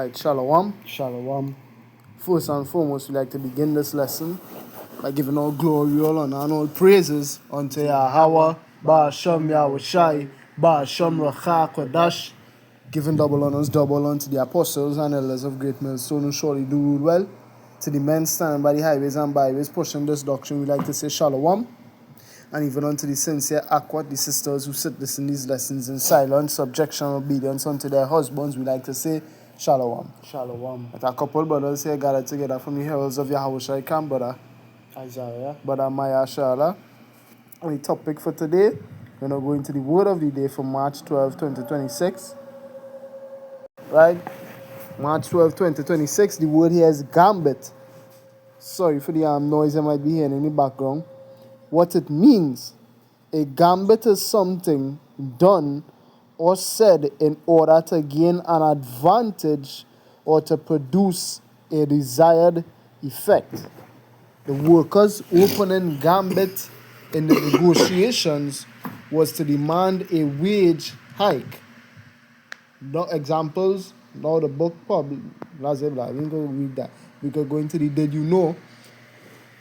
Right, Shalom. Shalom. First and foremost, we like to begin this lesson by giving all glory, all honor, and all praises unto Yahweh, Ba'ashem Yahushai, Ba'ashem Racha Kodash, giving double honors, double unto the apostles and elders of Great Millstone who surely do rule well. To the men standing by the highways and byways pushing this doctrine, we like to say Shalom. And even unto the sincere Akwat, the sisters who sit listening these lessons in silence, subjection, and obedience unto their husbands, we like to say Shalom. Shalom. But a couple brothers here gathered together from the heralds of Yahushua camp, brother Isaiah. Brother Maya Shala. And the topic for today, we're going to go into the word of the day for March 12, 2026. Right? March 12, 2026. The word here is Gambit. Sorry for the noise you might be hearing in the background. What it means, a gambit is something done or said in order to gain an advantage or to produce a desired effect. The workers' opening gambit in the negotiations was to demand a wage hike. No examples, now the book probably, blah, blah, blah. We can read that. We could go into the did you know.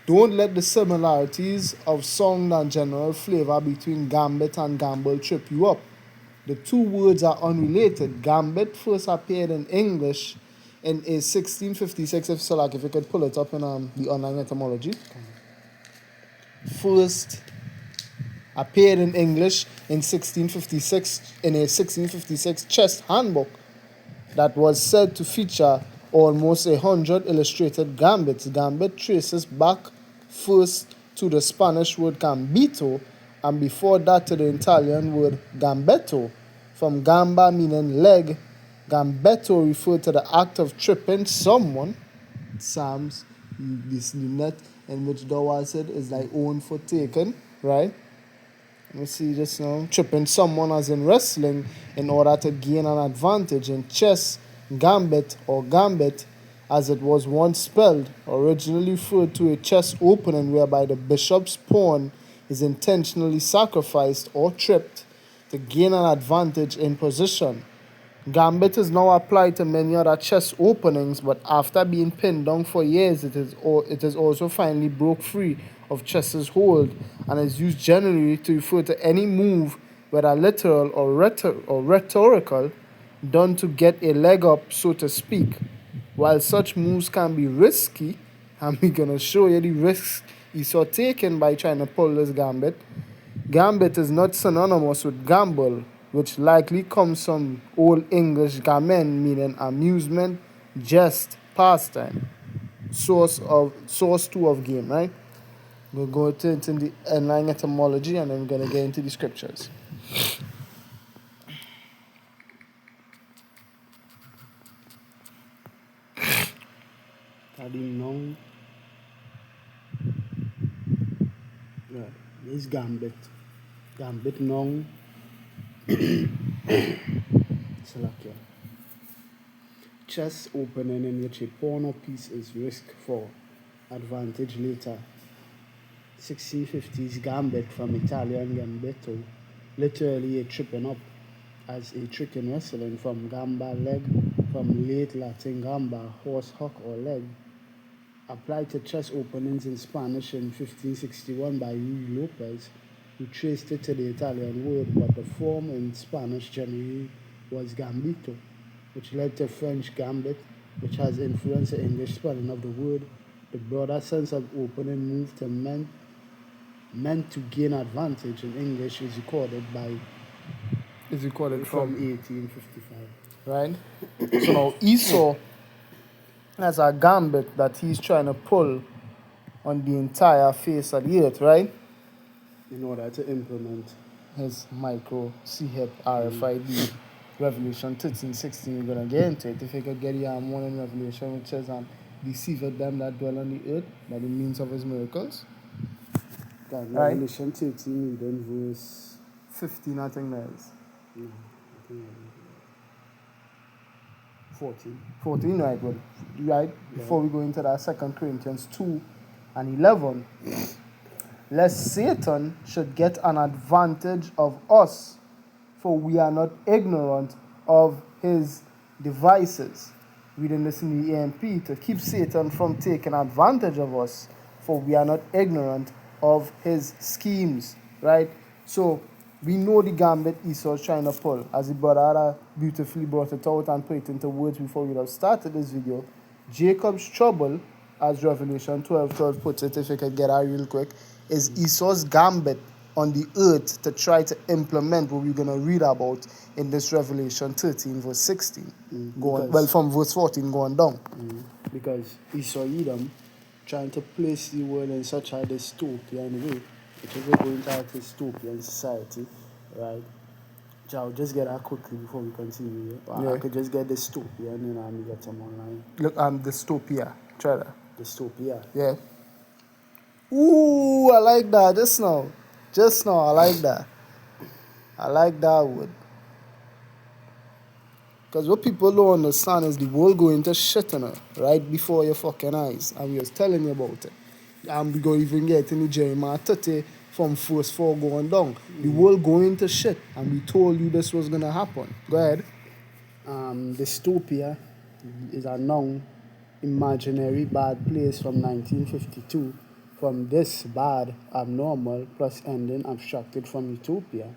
Don't let the similarities of sound and general flavor between gambit and gamble trip you up. The two words are unrelated. Gambit first appeared in English in a 1656, if you could pull it up in the online etymology. First appeared in English in 1656 in a 1656 chess handbook that was said to feature almost 100 illustrated gambits. Gambit traces back first to the Spanish word gambito, and before that to the Italian word gambetto, from gamba meaning leg. Gambetto referred to the act of tripping someone. Psalms, this net in which thou said is thy own for taken, right? Let me see this now. Tripping someone as in wrestling in order to gain an advantage. In chess, gambit or gambit, as it was once spelled, originally referred to a chess opening whereby the bishop's pawn is intentionally sacrificed or tripped to gain an advantage in position. Gambit is now applied to many other chess openings, but after being pinned down for years, it is also finally broke free of chess's hold and is used generally to refer to any move, whether literal or rhetorical, done to get a leg up, so to speak. While such moves can be risky, and we're going to show you the risks Esau taken by trying to pull this gambit, gambit is not synonymous with gamble, which likely comes from Old English gamen, meaning amusement, jest, pastime, source two of game, right? We'll go into the online etymology and then we're going to get into the scriptures. Kadinong. Yeah, this gambit. Gambit nong. Salakia. Chess opening in which a pawn or piece is risked for advantage later. 1650s gambit from Italian gambetto, literally a tripping up, as a trick in wrestling, from gamba, leg, from late Latin gamba, horse, hook, or leg. Applied to chess openings in Spanish in 1561 by Ruy Lopez, who traced it to the Italian word, but the form in Spanish generally was gambito, which led to French gambit, which has influenced the English spelling of the word. The broader sense of opening move to meant to gain advantage in English is recorded from 1855. Right? So now Esau has a gambit that he's trying to pull on the entire face of the earth, right? In order to implement his micro C-HIP RFID Revelation 13:16. We're going to get into it. If you could get your one in Revelation, which says, deceived them that dwell on the earth by the means of his miracles. Right. Revelation 13, then verse 15, I think that is. No, I think 14. 14, right? But, right? Before we go into that, 2 Corinthians 2 and 11. Lest Satan should get an advantage of us, for we are not ignorant of his devices. reading this in the AMP, to keep Satan from taking advantage of us, for we are not ignorant of his schemes, right? So we know the gambit Esau is trying to pull, as the brother beautifully brought it out and put it into words before we have started this video. Jacob's trouble, as Revelation 12:12 puts it, if you could get that real quick, is Esau's gambit on the earth to try to implement what we're going to read about in this Revelation 13 verse 16. From verse 14 going down. Because Esau Edom trying to place the world in such a dystopian way, which is going to a dystopian society, right? I'll just get that quickly before we continue. I could just get dystopian and then get some online. Look, dystopia. Try that. Dystopia. Yeah. Ooh, I like that. Just now, I like that. I like that word. Because what people don't understand is the world going to shit on her right before your fucking eyes. And we was telling you about it. And we going to even get in the Jeremiah 30 from verse 4 going down. The world going to shit. And we told you this was going to happen. Go ahead. Dystopia is a known imaginary bad place from 1952. From this bad, abnormal, plus ending abstracted from utopia.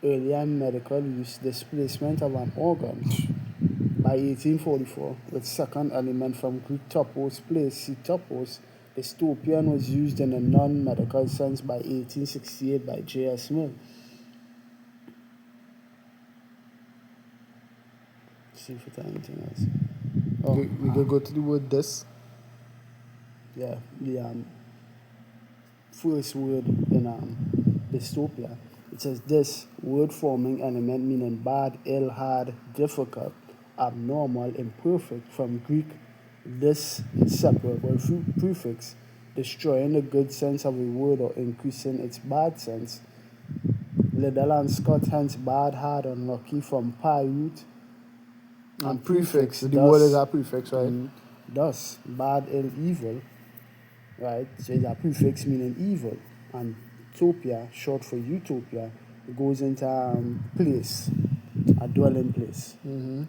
Earlier medical use displacement of an organ. By 1844, with second element from Greek topos place, see topos, dystopian was used in a non-medical sense by 1868 by J.S. Mill. See if it's anything else. We could go to the word this. Yeah, the first word in dystopia. It says this word forming element meaning bad, ill, hard, difficult, abnormal, imperfect, from Greek this inseparable prefix, destroying the good sense of a word or increasing its bad sense. Liddell and Scott, hence bad, hard, unlucky, from pi root and prefix. The word is a prefix, right? Thus, bad, ill, evil, right? So it's a prefix meaning evil. And utopia, short for utopia, goes into place, a dwelling place,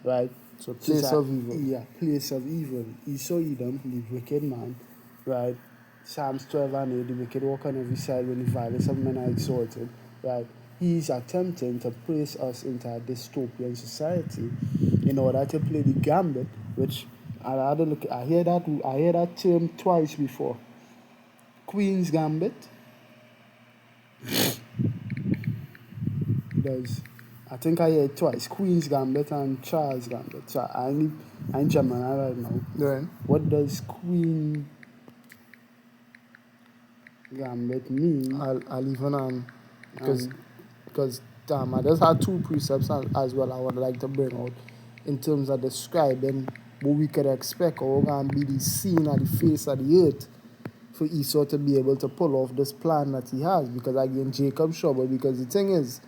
right? So place of evil. Yeah, place of evil. Esau Edom, the wicked man, right? Psalms 12 and 8, the wicked walk on every side when the violence of men are exalted, right? He's attempting to place us into a dystopian society in order to play the gambit, which I hear that term twice before. Queen's Gambit. I think I heard it twice. Queen's Gambit and Charles Gambit. So I'm German right now. Yeah. What does Queen Gambit mean? I'll even because I just had two precepts as well I would like to bring out in terms of describing what we could expect or what can be the scene at the face of the earth for Esau to be able to pull off this plan that he has. Because again, Jacob's trouble. Because the thing is,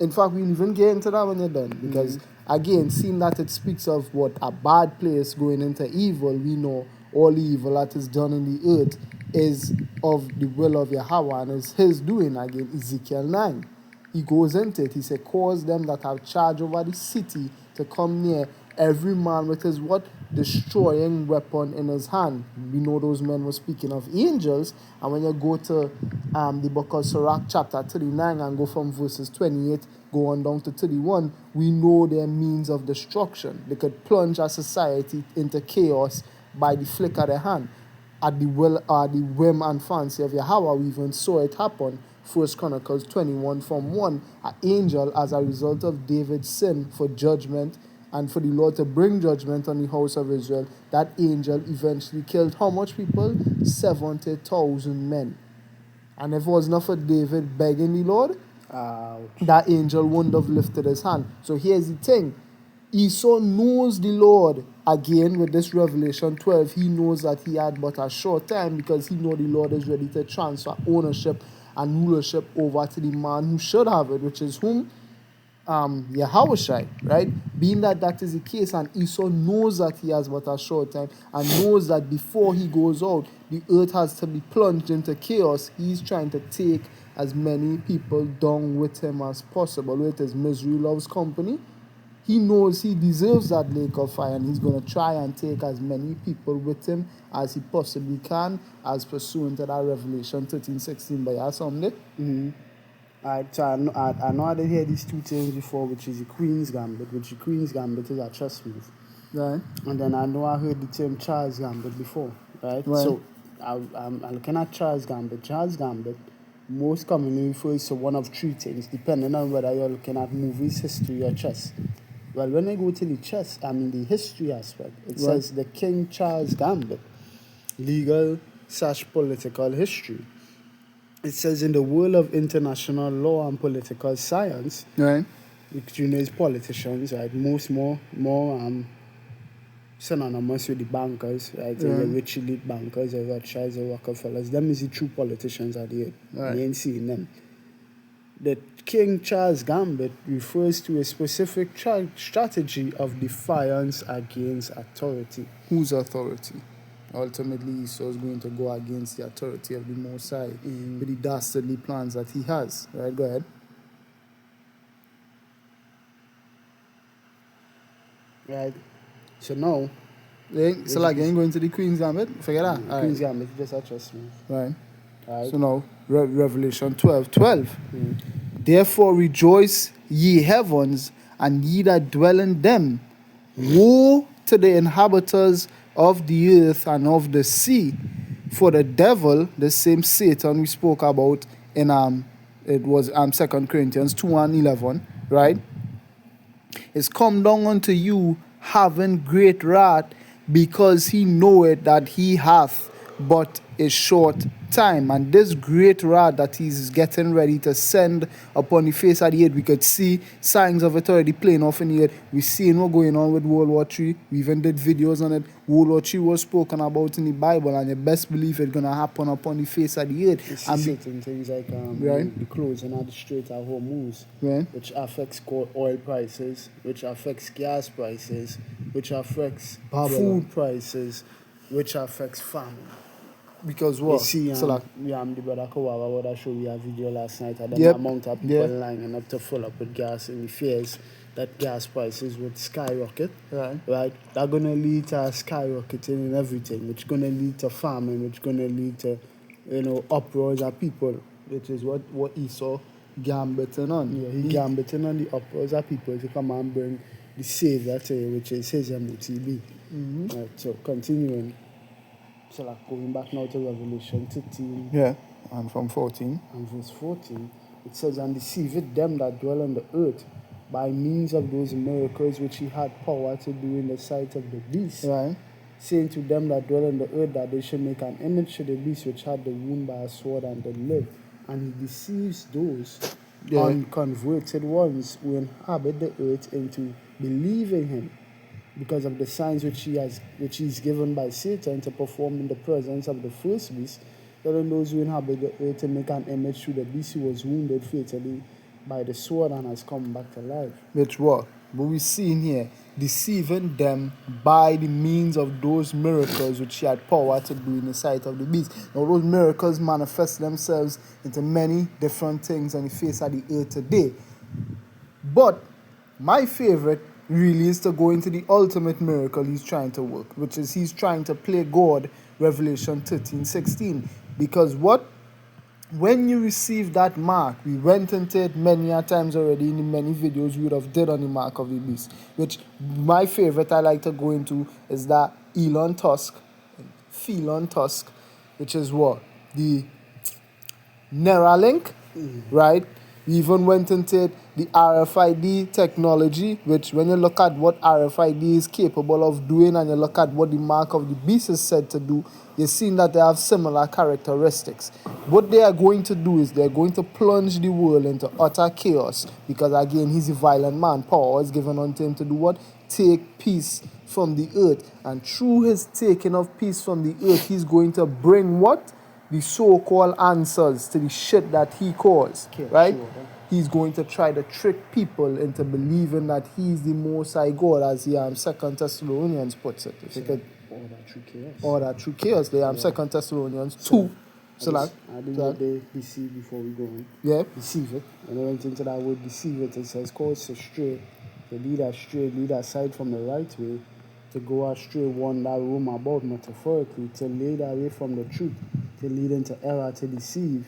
in fact, we'll even get into that when you're done. Because again, seeing that it speaks of what a bad place going into evil, we know all the evil that is done in the earth is of the will of Yahweh and is his doing. Again, Ezekiel 9. He goes into it. He said, cause them that have charge over the city to come near, every man with his what? Destroying weapon in his hand. We know those men were speaking of angels. And when you go to the book of Sirach chapter 39 and go from verses 28 go on down to 31, we know their means of destruction. They could plunge a society into chaos by the flick of their hand. At the will or the whim and fancy of Yahweh, we even saw it happen. 1 Chronicles 21 from 1, an angel, as a result of David's sin for judgment and for the Lord to bring judgment on the house of Israel, that angel eventually killed how much people? 70,000 men. And if it was not for David begging the Lord, that angel wouldn't have lifted his hand. So here's the thing. Esau knows the Lord. Again, with this Revelation 12, he knows that he had but a short time because he knows the Lord is ready to transfer ownership and rulership over to the man who should have it, which is whom? Yahushai, right? Being that is the case, and Esau knows that he has but a short time and knows that before he goes out, the earth has to be plunged into chaos. He's trying to take as many people down with him as possible. With his misery loves company, he knows he deserves that lake of fire, and he's going to try and take as many people with him as he possibly can, as pursuant to that Revelation 13:16 by us someday. Alright, so I know I did hear these two terms before, which is the Queen's Gambit, which the Queen's Gambit is a chess move. Right. And then I know I heard the term Charles Gambit before, right? Right. So I'm looking at Charles Gambit. Charles Gambit most commonly refers to one of three things, depending on whether you're looking at movies, history, or chess. Well, when I go to the history aspect, it says the King Charles Gambit, legal/political history. It says in the world of international law and political science, Right. which is politicians, right? Most more synonymous with the bankers, right? The rich elite bankers, the Rothschilds, the Rockefellers. Them is the true politicians at the end. Right. You ain't seeing them. The King Charles Gambit refers to a specific strategy of defiance against authority. Whose authority? Ultimately, Esau is going to go against the authority of the Most High with the dastardly plans that he has. Right, go ahead. Right? So now... So like, you ain't going to the Queen's Gambit? Forget that. All Queen's right. Gambit, just a trust me. Right. Right. So now, Revelation 12:12. Therefore rejoice, ye heavens, and ye that dwell in them. Woe to the inhabitants of the earth and of the sea, for the devil, the same Satan we spoke about in it was 2 Corinthians 2:11, right? Is come down unto you, having great wrath, because he knoweth that he hath but a short time. And this great wrath that he's getting ready to send upon the face of the earth, we could see signs of it already playing off in the earth. We're seeing what's going on with World War III. We even did videos on it. World War III was spoken about in the Bible, and you best believe it's going to happen upon the face of the earth. You see certain things like the closing of the Strait of Hormuz, which affects oil prices, which affects gas prices, which affects food prices, which affects famine. Because what? You see, So like, the brother Kawawa, what I showed you a video last night of the amount of people lining up to fill up with gas, and the fears that gas prices would skyrocket. Right? That's going to lead to a skyrocketing in everything, which is going to lead to famine, which is going to lead to, uproars of people, which is what Esau gambiting on. Yeah, he gambiting on the uproars of people to come and bring the savior to you, which is his MOTB. Right, so continuing. So like going back now to Revelation 13. Yeah, and from 14. And verse 14, it says, and deceiveth them that dwell on the earth by means of those miracles which he had power to do in the sight of the beast. Right. Saying to them that dwell on the earth that they should make an image to the beast which had the wound by a sword and did live. And he deceives those unconverted ones who inhabit the earth into believing him, because of the signs which he's given by Satan to perform in the presence of the first beast, telling those who inhabit the earth to make an image to the beast who was wounded fatally by the sword and has come back to life. Which what? But we see in here, deceiving them by the means of those miracles which he had power to do in the sight of the beast. Now those miracles manifest themselves into many different things on the face of the earth today. But my favorite really is to go into the ultimate miracle he's trying to work, which is he's trying to play God, Revelation 13:16. Because when you receive that mark, we went into it many a times already in the many videos we would have did on the mark of the beast, which my favorite I like to go into is that Elon Tusk, which is what? The Neuralink, right? We even went into the RFID technology, which when you look at what RFID is capable of doing and you look at what the mark of the beast is said to do, you're seeing that they have similar characteristics. What they are going to do is they're going to plunge the world into utter chaos, because again, he's a violent man. Power is given unto him to do what? Take peace from the earth. And through his taking of peace from the earth, he's going to bring what? The so-called answers to the shit that he caused, right? He's going to try to trick people into believing that he's the Most High God, as the 2 Thessalonians puts it. If you could, all that true chaos. They 2 Thessalonians 2. I didn't they deceive before we go on. Yeah. Deceive it. When I went into that word deceive it, it says cause to stray to lead astray, lead aside from the right way, to go astray, wander, roam about metaphorically, to lead away from the truth, to lead into error, to deceive,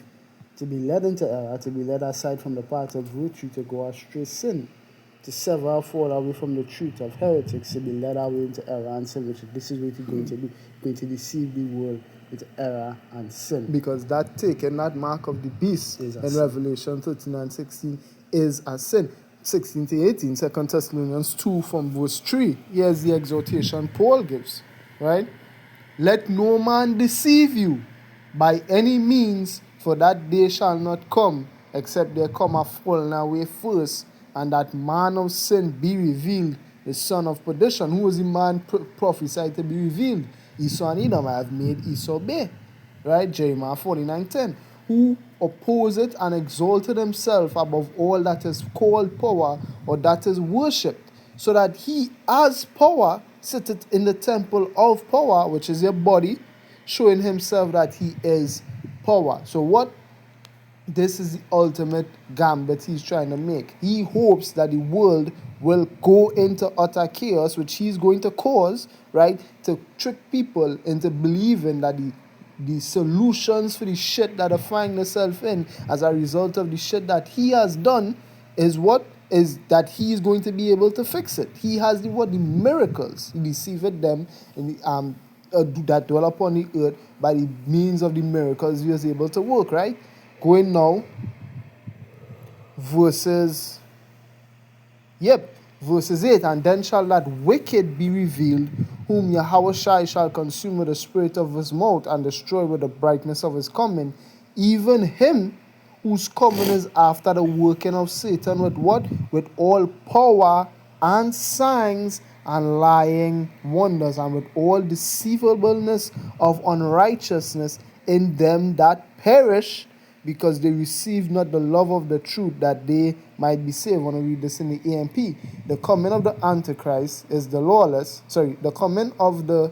to be led into error, to be led aside from the path of virtue, to go astray, sin, to sever or fall away from the truth of heretics, to be led away into error and sin, which this is what he's going to do, going to deceive the world with error and sin. Because that taking that mark of the beast Is a in sin. Revelation 13 and 16 is a sin. 16 to 18, 2 Thessalonians 2 from verse 3. Here's the exhortation Paul gives, right? Let no man deceive you by any means, for that day shall not come, except there come a falling away first, and that man of sin be revealed, the son of perdition. Who was the man prophesied to be revealed? Esau and Edom. I have made Esau bare. Right? Jeremiah 49:10. Who opposed and exalted himself above all that is called power or that is worshipped, so that he as power sitteth in the temple of power, which is your body, showing himself that he is power. So what? This is the ultimate gambit he's trying to make. He hopes that the world will go into utter chaos, which he's going to cause, right? To trick people into believing that the solutions for the shit that they find themselves in as a result of the shit that he has done is what? Is that he is going to be able to fix it. He has the miracles. He deceived them in the, that dwell upon the earth by the means of the miracles he was able to work, right? Going now, verses 8. And then shall that wicked be revealed, whom Yahushua shall consume with the spirit of his mouth and destroy with the brightness of his coming, even him whose coming is after the working of Satan with what? With all power and signs and lying wonders, and with all deceivableness of unrighteousness in them that perish, because they received not the love of the truth, that they might be saved. I want to read this in the AMP. The coming of the Antichrist is the lawless. The coming of the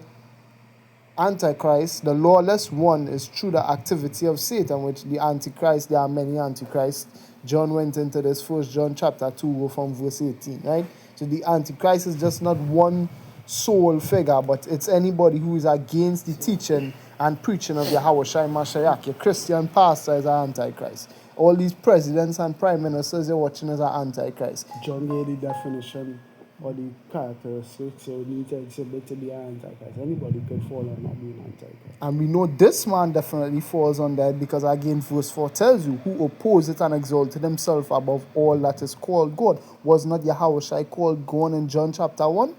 Antichrist, the lawless one, is through the activity of Satan, which the Antichrist, there are many Antichrists. John went into this, 1 John chapter 2 from verse 18, right? So the Antichrist is just not one sole figure, but it's anybody who is against the teaching and preaching of Yahushua Mashiach. Your Christian pastor is an Antichrist. All these presidents and prime ministers you're watching is an Antichrist. John gave the definition or the characteristics, so you need to exhibit to be an Antichrist. Anybody could fall on not being Antichrist. And we know this man definitely falls on that, because again, verse 4 tells you, who opposed and exalted himself above all that is called God. Was not Yahushua called God in John chapter 1?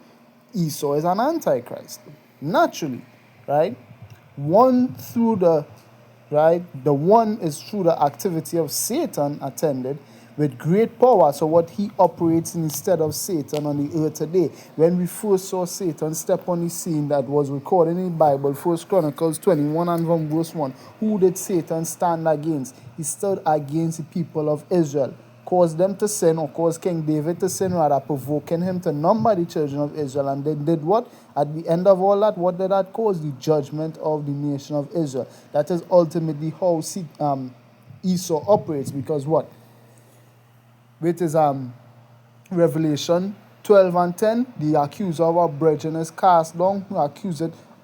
Esau is an Antichrist. Naturally, right? One is through the activity of Satan attended with great power. So what he operates instead of Satan on the earth today. When we first saw Satan step on the scene, that was recorded in the Bible, 1 Chronicles 21 and from verse 1. Who did Satan stand against? He stood against the people of Israel. Caused them to sin, or caused King David to sin, rather, provoking him to number the children of Israel. And they did what? At the end of all that, what did that cause? The judgment of the nation of Israel. That is ultimately how Esau operates, because what? Which is Revelation 12 and 10, the accuser of our brethren is cast down, who accused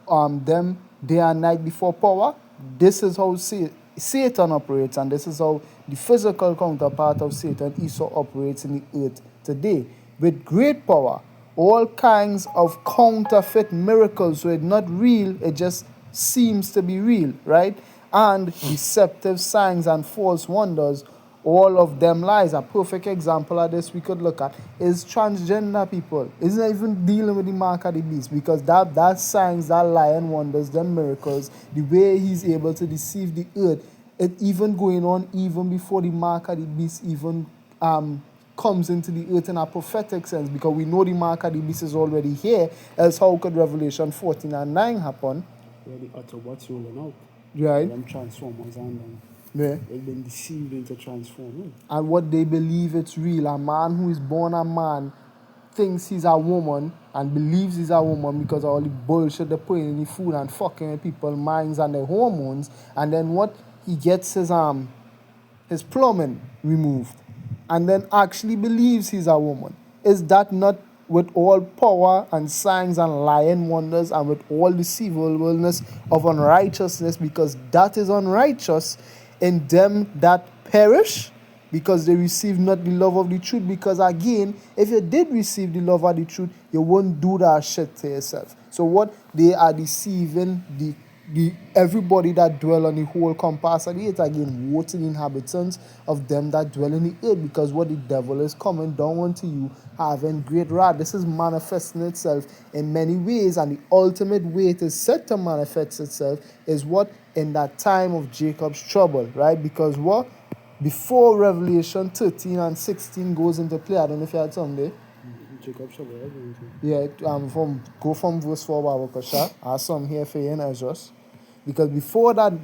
them day and night before power. This is how Satan operates, and this is how the physical counterpart of Satan, Esau, operates in the earth today. With great power, all kinds of counterfeit miracles, so it's not real, it just seems to be real, right? And deceptive signs and false wonders, all of them lies. A perfect example of this we could look at is transgender people. It's not even dealing with the mark of the beast, because that signs, that lying wonders, them miracles, the way he's able to deceive the earth, it even going on even before the mark of the beast even comes into the earth in a prophetic sense, because we know the mark of the beast is already here. Else how could Revelation 14 and 9 happen? Where the Autobots rolling out. Right. Them Transformers and them. Yeah. They've been deceived into transforming. And what they believe it's real. A man who is born a man thinks he's a woman and believes he's a woman because of all the bullshit they're putting in the food and fucking with people's minds and their hormones. And then what? He gets his plumbing removed and then actually believes he's a woman. Is that not with all power and signs and lying wonders and with all deceivableness of unrighteousness, because that is unrighteous in them that perish, because they receive not the love of the truth? Because again, if you did receive the love of the truth, you wouldn't do that shit to yourself. So what they are deceiving the everybody that dwell on the whole compass of the earth, again, what the inhabitants of them that dwell in the earth, because what the devil is coming down unto you having great wrath. This is manifesting itself in many ways, and the ultimate way it is set to manifest itself is what? In that time of Jacob's trouble, right? Because what? Before Revelation 13 and 16 goes into play, I don't know if you had something there. Jacob Shabbat, Yeah, from verse 4, Babakasha. I have some here for you in Ezra's. Because before that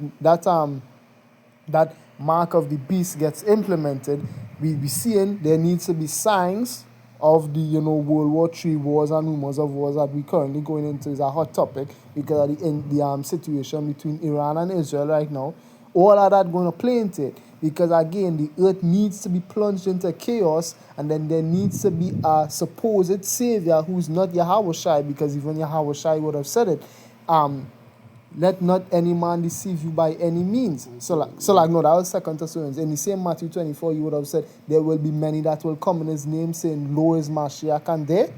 mark of the beast gets implemented, we be seeing there needs to be signs of the World War III wars and rumors of wars that we currently going into is a hot topic because of the situation between Iran and Israel right now. All of that going to play into it, because again the earth needs to be plunged into chaos, and then there needs to be a supposed savior who's not Yahweh, because even Yahweh would have said it. Let not any man deceive you by any means. So like no, that was 2 Thessalonians. In the same Matthew 24, you would have said there will be many that will come in his name saying, Lo is Mashiach, and there.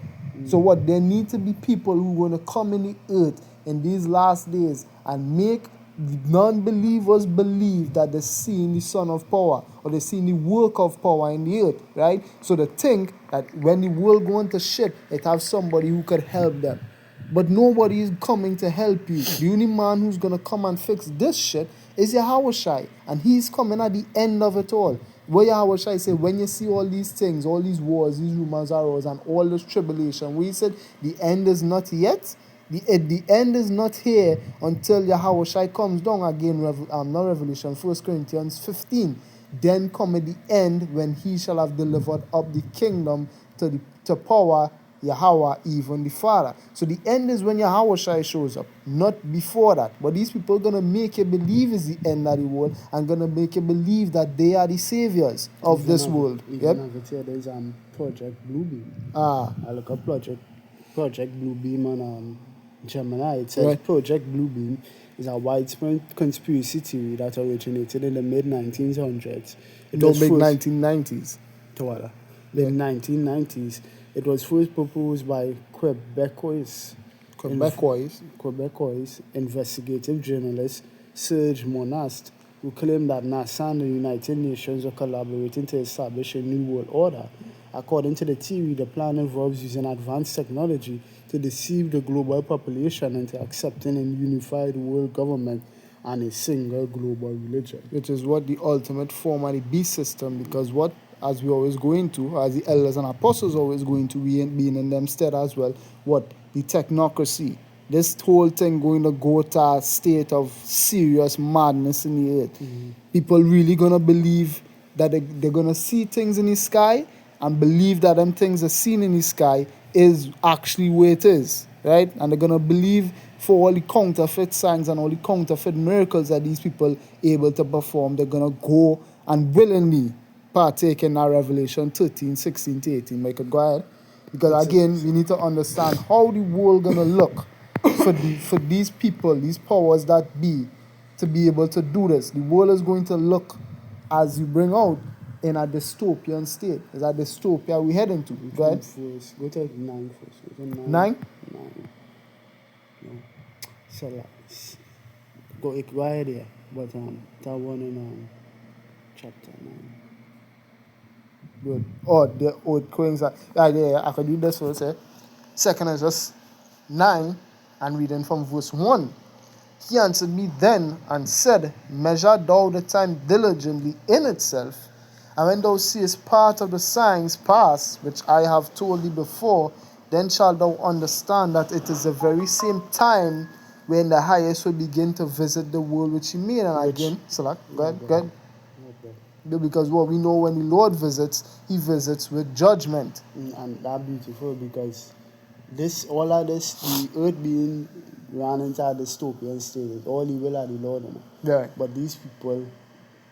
So what? There need to be people who are going to come in the earth in these last days and make non-believers believe that they're seeing the Son of Power or they're seeing the work of power in the earth, right? So they think that when the world go into shit, it have somebody who could help them. But nobody is coming to help you. The only man who's going to come and fix this shit is Yahweh, and he's coming at the end of it all. Where Yahweh said, when you see all these things, all these wars, these rumors arose, and all this tribulation, where he said, the end is not yet. The end is not here until Yahweh comes down again. Not Revelation, 1 Corinthians 15. Then cometh the end, when he shall have delivered up the kingdom to power Yahweh, even the Father. So the end is when Yahweh shows up, not before that. But these people are going to make you believe is the end of the world, and going to make you believe that they are the saviors of this world. Yep. There's Project Bluebeam. I look up Project Bluebeam on Gemini. It says right. Project Bluebeam is a widespread conspiracy theory that originated in the mid-1900s. Mid-1990s. The 1990s. It was first proposed by Quebecois investigative journalist Serge Monast, who claimed that NASA and the United Nations are collaborating to establish a new world order. According to the theory, the plan involves using advanced technology to deceive the global population into accepting a unified world government and a single global religion. Which is what the ultimate form of the beast system, because what, as we always go into, as the elders and apostles always go into, being in them stead as well, what? The technocracy. This whole thing going to go to a state of serious madness in the earth. Mm-hmm. People really going to believe that they're going to see things in the sky and believe that them things are seen in the sky is actually where it is, right? And they're going to believe for all the counterfeit signs and all the counterfeit miracles that these people able to perform, they're going to go and willingly partake in our Revelation 13, 16 to 18. Michael, go ahead. Because again, we need to understand how the world going to look for these people, these powers that be, to be able to do this. The world is going to look, as you bring out, in a dystopian state. Is that dystopia we're heading to? Go ahead. Go to 9 first. 9? 9? No. So, go ahead here. But that one in chapter 9. Good. Oh, the old coins. Yeah, I could do this first. Second is just 9, and reading from verse 1. He answered me then and said, Measure thou the time diligently in itself, and when thou seest part of the signs pass, which I have told thee before, then shalt thou understand that it is the very same time when the highest will begin to visit the world which he made. And again, Salak, go ahead. Because what we know, when the Lord visits, he visits with judgment. And that's beautiful, because all of this, the earth being ran into a dystopian state, all evil are the Lord. Right. But these people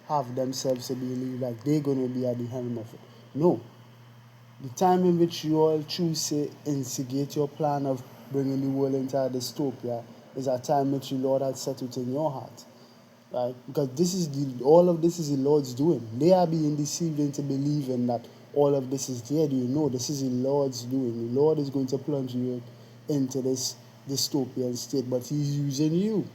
have themselves to believe that they're going to be at the helm of it. No. The time in which you all choose to instigate your plan of bringing the world into a dystopia is a time which the Lord has set it in your heart. Right? Because all of this is the Lord's doing. They are being deceived into believing that all of this is there. Do you know this is the Lord's doing? The Lord is going to plunge you into this dystopian state, but He's using you.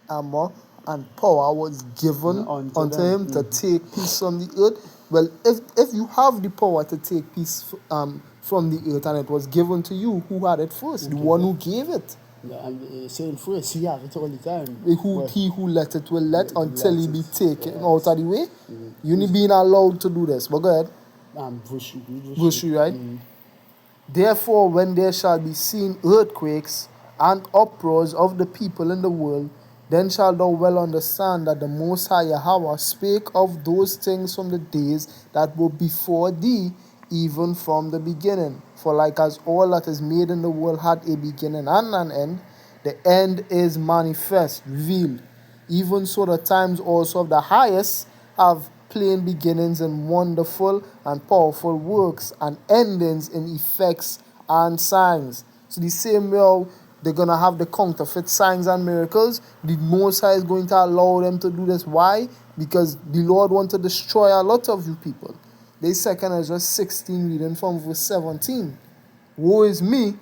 Armor and power was given Unto unto them. him to take peace from the earth. Well, if you have the power to take peace from the earth and it was given to you, who had it first? The one who gave it. And saying first, He have it all the time. He who let it will let until he be taken out of the way. Mm. You need being allowed to do this. But go ahead. Verse Verse 3, right? Therefore, when there shall be seen earthquakes and uproars of the people in the world, then shalt thou well understand that the Most High Yahweh spake of those things from the days that were before thee, even from the beginning. For like as all that is made in the world had a beginning and an end, the end is manifest, revealed. Even so the times also of the highest have plain beginnings in wonderful and powerful works, and endings in effects and signs. So the same way they're going to have the counterfeit signs and miracles, the Most High is going to allow them to do this. Why? Because the Lord wants to destroy a lot of you people. They 2 Ezra 16, reading from verse 17. Woe is me,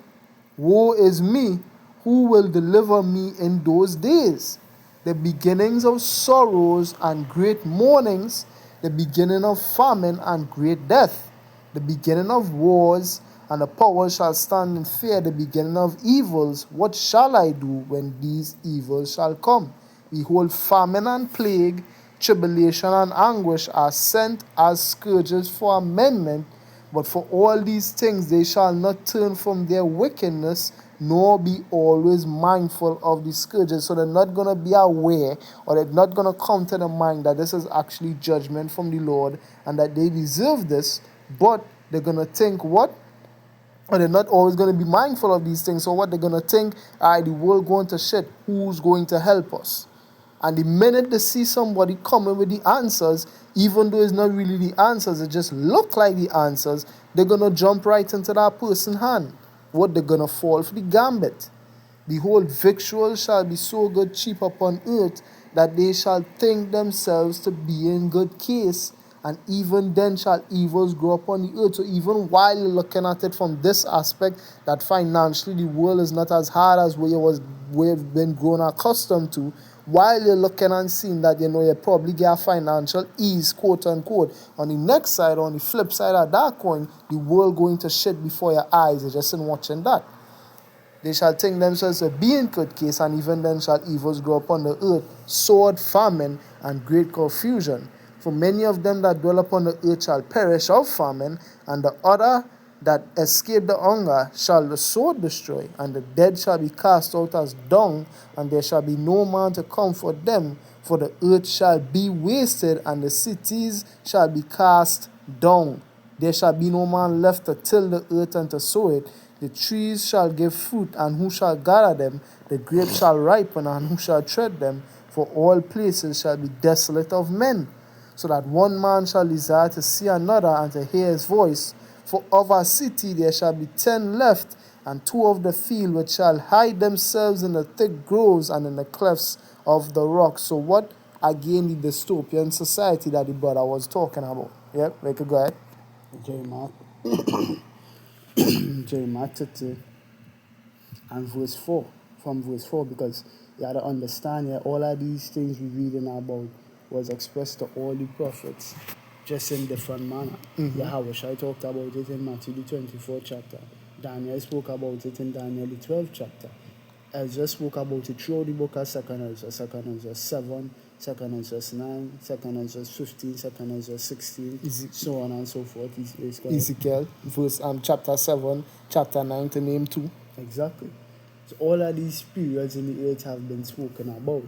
who will deliver me in those days? The beginnings of sorrows and great mournings, the beginning of famine and great death, the beginning of wars, and the powers shall stand in fear, the beginning of evils. What shall I do when these evils shall come? Behold, famine and plague, tribulation and anguish are sent as scourges for amendment, but for all these things they shall not turn from their wickedness, nor be always mindful of the scourges. So they're not going to be aware, or they're not going to come to the mind that this is actually judgment from the Lord and that they deserve this, but they're going to think what? Or they're not always going to be mindful of these things. So what they're going to think, the world going to shit, who's going to help us? And the minute they see somebody coming with the answers, even though it's not really the answers, it just look like the answers, they're going to jump right into that person's hand. What, they're going to fall for the gambit. Behold, victuals shall be so good cheap upon earth, that they shall think themselves to be in good case, and even then shall evils grow upon the earth. So even while you're looking at it from this aspect, that financially the world is not as hard as we've been grown accustomed to, while you're looking and seeing that, you probably get a financial ease, quote unquote, on the next side, on the flip side of that coin, the world going to shit before your eyes. You're just in watching that. They shall think themselves to be in good case, and even then shall evils grow upon the earth, sword, famine, and great confusion. For many of them that dwell upon the earth shall perish of famine, and the other that escape the hunger shall the sword destroy, and the dead shall be cast out as dung, and there shall be no man to comfort them, for the earth shall be wasted, and the cities shall be cast down. There shall be no man left to till the earth and to sow it. The trees shall give fruit, and who shall gather them? The grapes shall ripen, and who shall tread them? For all places shall be desolate of men, so that one man shall desire to see another and to hear his voice. For of a city there shall be 10 left, and 2 of the field which shall hide themselves in the thick groves and in the clefts of the rocks. So what, again, the dystopian society that the brother was talking about? Yeah, we could go ahead. Jeremiah 30 and verse 4, from verse 4, because you have to understand all of these things we're reading about was expressed to all the prophets, just in different manner. Yahweh Shai talked about it in Matthew the 24th chapter. Daniel spoke about it in Daniel the 12th chapter. Ezra spoke about it throughout the book of 2 Ezra, 2 Ezra 7, 2 Ezra 9, 2 Ezra 15, 2 Ezra 16, so on and so forth. Ezekiel, chapter 7, chapter 9, to name 2. Exactly. So all of these periods in the earth have been spoken about.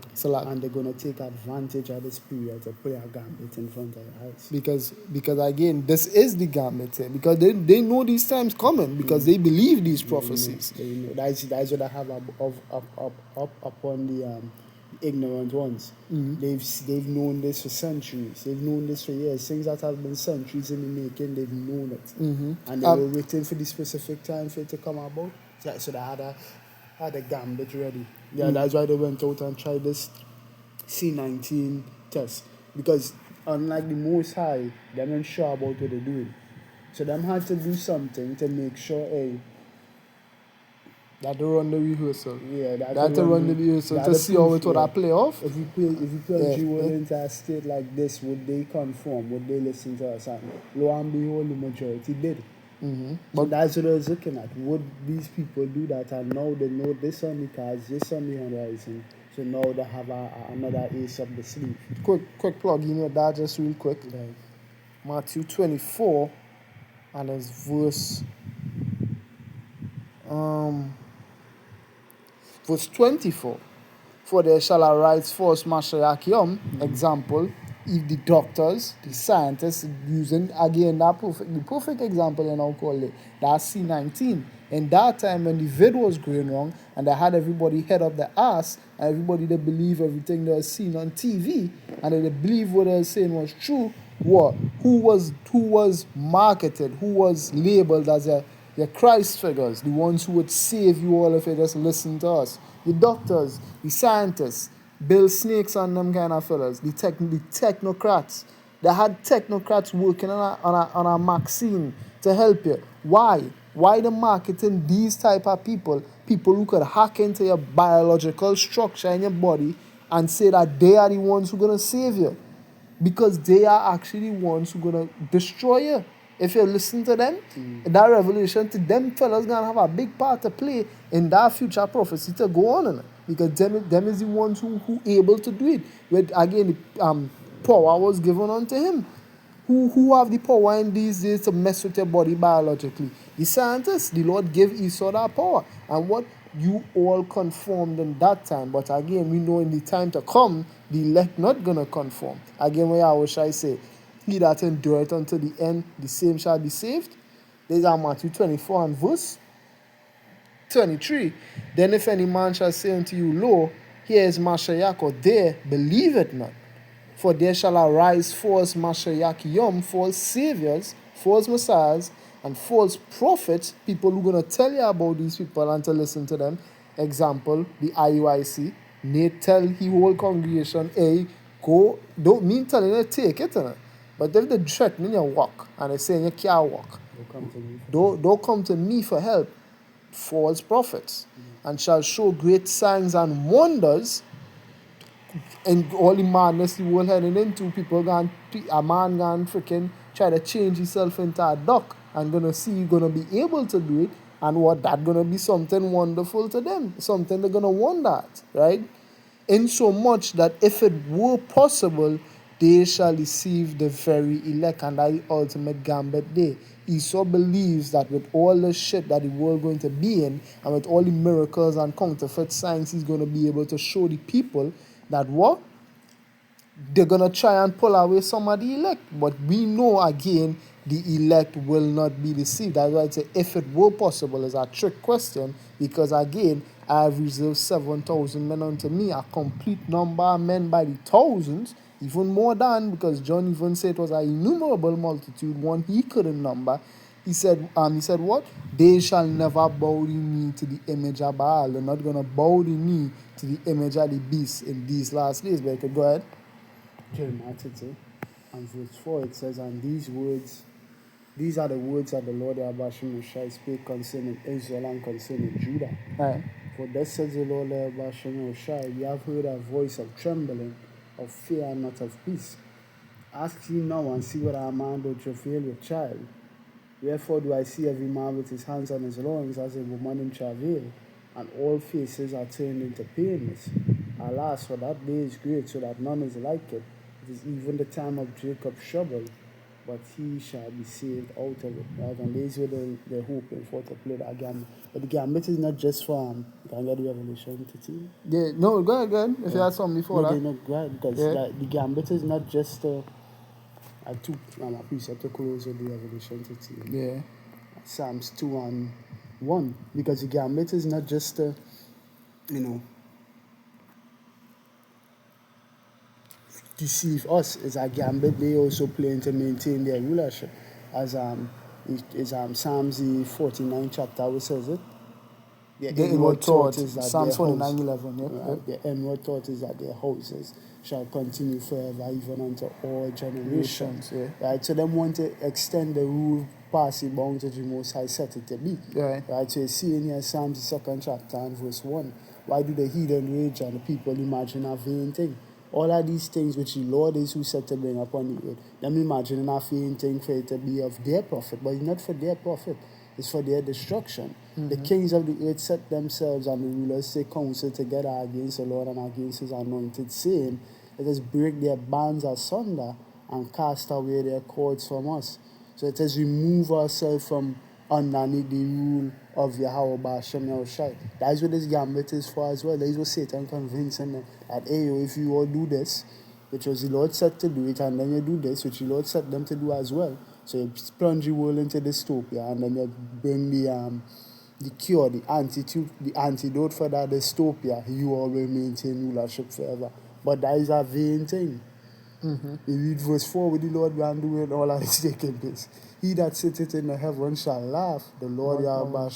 And they're going to take advantage of this period to play a gambit in front of your eyes. Because again, this is the gambit here. Because they know these times coming. Because they believe these prophecies. They know. That's what I have up upon ignorant ones. They've known this for centuries. They've known this for years. Things that have been centuries in the making, they've known it. And they were waiting for the specific time for it to come about. So they had a gambit ready. Yeah, that's why they went out and tried this C19 test. Because unlike the Most High, they weren't sure about what they're doing. So them had to do something to make sure, hey, That to run the rehearsal. yeah, That to run the rehearsal to see how it would play off. If you put Jewel into a state like this, would they conform? Would they listen to us? And lo and behold, the majority did. So that's what I was looking at. Would these people do that? And now they know this on the cards, this on the horizon. So now they have another ace up the sleeve. Quick plug in with that just real quick. Right. Matthew 24 and it's verse 24. For there shall arise false Mashiach, example, if the doctors, the scientists, using again the perfect example and I'll call it, that's C19. In that time when the vid was going wrong and they had everybody head up the ass and everybody they believe everything they were seen on TV and they believe what they were saying was true, who was marketed, who was labeled as the Christ figures, the ones who would save you all if you just listen to us. The doctors, the scientists, Bill Snakes and them kind of fellas, the technocrats. They had technocrats working on a vaccine to help you. Why? Why the marketing these type of people who could hack into your biological structure in your body and say that they are the ones who are going to save you? Because they are actually the ones who are going to destroy you. If you listen to them, that revelation to them fellas going to have a big part to play in that future prophecy to go on. Because them is the ones who able to do it. With, again, the power was given unto him. Who have the power in these days to mess with your body biologically? The scientists. The Lord gave Esau that power. And what you all conformed in that time. But again, we know in the time to come, the elect not going to conform. Again, what I wish I say, he that endureth unto the end, the same shall be saved. There's Matthew 24 and verse 23. Then if any man shall say unto you, Lo, here is Mashiach, or there, believe it not. For there shall arise false Mashiach, false saviors, false messiahs, and false prophets, people who are going to tell you about these people and to listen to them. Example, the IUIC. They tell the whole congregation, hey, go, don't mean telling you take it. But if they're threatening your walk and they're saying you can't walk, don't come to me for help. False prophets. And shall show great signs and wonders. And all the madness the world heading into, a man gone freaking try to change himself into a duck and gonna see you gonna be able to do it, and what that gonna be something wonderful to them, something they're gonna wonder at, right? In so much that if it were possible, they shall deceive the very elect, and that the ultimate gambit day. Esau believes that with all the shit that the world going to be in, and with all the miracles and counterfeit signs he's going to be able to show the people, that what? They're going to try and pull away some of the elect. But we know, again, the elect will not be deceived. That's why I say, if it were possible, is a trick question. Because, again, I have reserved 7,000 men unto me, a complete number of men by the thousands, even more than, because John even said it was an innumerable multitude, one he couldn't number. He said what? They shall never bow the knee to the image of Baal. They're not going to bow the knee to the image of the beast in these last days. But I could go ahead. Jeremiah 30 and verse 4, it says, and these are the words that the Lord Yahweh shall speak concerning Israel and concerning Judah. Right. For thus says the Lord Yahweh, ye have heard a voice of trembling, of fear and not of peace. Ask ye now and see whether a man do travail with child. Wherefore do I see every man with his hands on his loins as a woman in travail, and all faces are turned into paleness. Alas, for that day is great, so that none is like it. It is even the time of Jacob's trouble, but he shall be saved out of it. Right? And these were they're hoping for to play that gambit. But the gambit is not just for you can get the revelation to team. Yeah, no, go ahead. If you had something before that. No, go ahead, because the gambit is not just a precept to close with the revelation to team. Yeah. Psalms 2 and 1. Because the gambit is not just deceive us. It's a gambit they also playing to maintain their rulership. As Psalms the 49 chapter which says it. Their The inward thought is that Psalms their house, 49:11. Yep. right, their inward thought is that their houses shall continue forever, even unto all generations. Yeah. Right, so them want to extend the rule past the bounds of the Most High set it to be. Right. Right, so you see in here Psalms the 2nd chapter and verse 1. Why do the heathen rage and the people imagine a vain thing? All of these things which the Lord is who set to bring upon the earth, them imagining a vain thing for it to be of their profit, but it's not for their profit. It's for their destruction. The kings of the earth set themselves and the rulers take counsel together against the Lord and against his anointed, saying, let us break their bands asunder and cast away their cords from us. So it says remove ourselves from underneath the rule of Yahweh Ba'ashem Yahushai. That is what this gambit is for as well. That is what Satan convincing them that, hey, if you all do this, which was the Lord set to do it, and then you do this, which the Lord set them to do as well. So you plunge the world into dystopia, and then you bring the cure, the antidote for that dystopia. You all will maintain rulership forever. But that is a vain thing. You read verse 4 with the Lord and doing all that is taking place. He that sitteth in the heaven shall laugh. The Lord Yahweh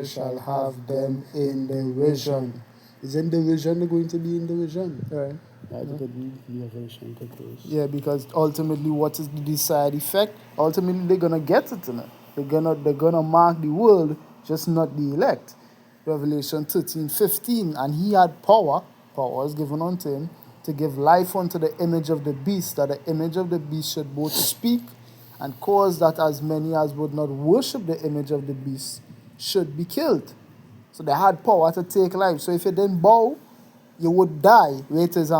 shall have them in derision. Isn't derision going to be in derision? Right. Right, you could read the version quickly. Yeah, because ultimately, what is the desired effect? Ultimately, they're gonna get it in it. They're gonna mark the world, just not the elect. Revelation 13:15, and he had power. Power was given unto him to give life unto the image of the beast, that the image of the beast should both speak and cause that as many as would not worship the image of the beast should be killed. So they had power to take life. So if you didn't bow, you would die. Wait is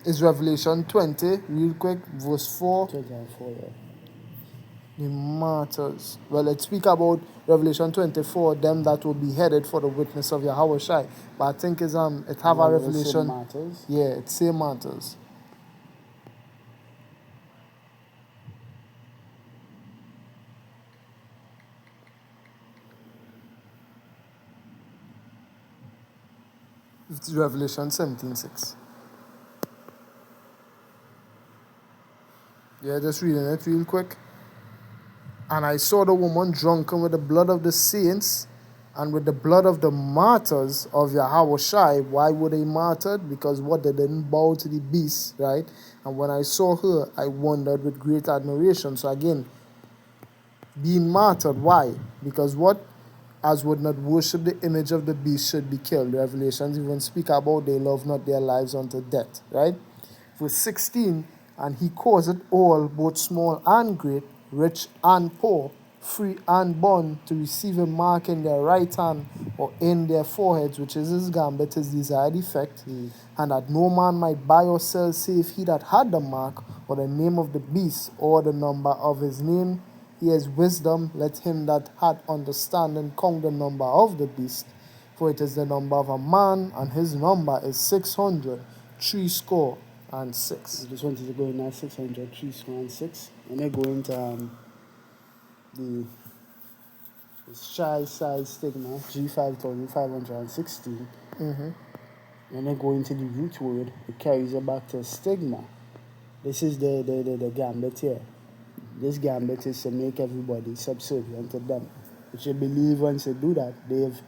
is Revelation 20, real quick, verse 4. 2004, yeah. The martyrs. Well, let's speak about Revelation 24, them that will be headed for the witness of Yahweh Shai. But I think it have a Revelation. Martyrs. Yeah, it's same martyrs. It's Revelation 17:6. Yeah, just reading it real quick. And I saw the woman drunken with the blood of the saints and with the blood of the martyrs of Yahweh Shai. Why were they martyred? Because what, they didn't bow to the beast, right? And when I saw her, I wondered with great admiration. So again, being martyred, why? Because what? As would not worship the image of the beast should be killed. Revelations even speak about they love not their lives unto death, right? Verse 16, and he caused all, both small and great, rich and poor, free and bond, to receive a mark in their right hand or in their foreheads, which is his gambit, his desired effect, and that no man might buy or sell save he that had the mark or the name of the beast or the number of his name. He has wisdom, let him that had understanding count the number of the beast, for it is the number of a man, and his number is 666. I just wanted to go in that 666, and they're going to the shy size stigma, G5516, and then go into the root word, it carries it back to stigma. This is the gambit here. This gambit is to make everybody subservient to them. If you believe once they do that, they've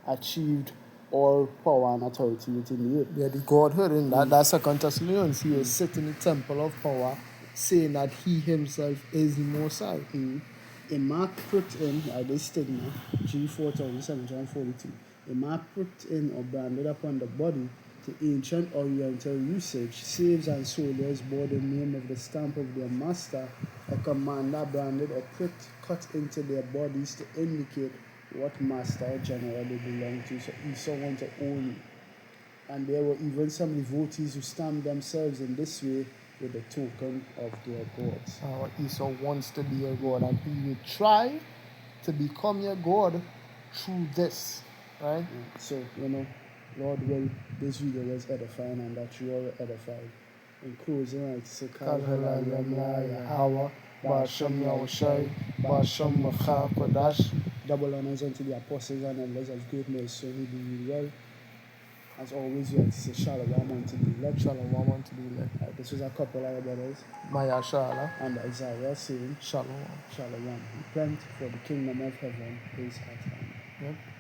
achieved all power and authority within the earth. Yeah, the Godhood in that. That's 2 Thessalonians. He will sit in the temple of power, saying that he himself is the Most High. A mark put in this stigma, G4742. A mark put in or branded upon the body to ancient Oriental usage. Slaves and soldiers bore the name of the stamp of their master, a commander branded or pricked, cut into their bodies to indicate what master or general they belonged to. So Esau wanted to own you. And there were even some devotees who stamped themselves in this way with the token of their gods. Esau wants to be a god, and he will try to become your god through this, right? So, Lord will, this video was edifying, and that you are edified. In closing, I say, double honors unto the apostles and elders of great mercy who do well. As always, you have to say Shalom unto the elect. Shalom unto the elect. This was a couple of brothers Maya Shala. and Isaiah saying, Shalom. Shalom. Repent, for the kingdom of heaven is at hand. Yep.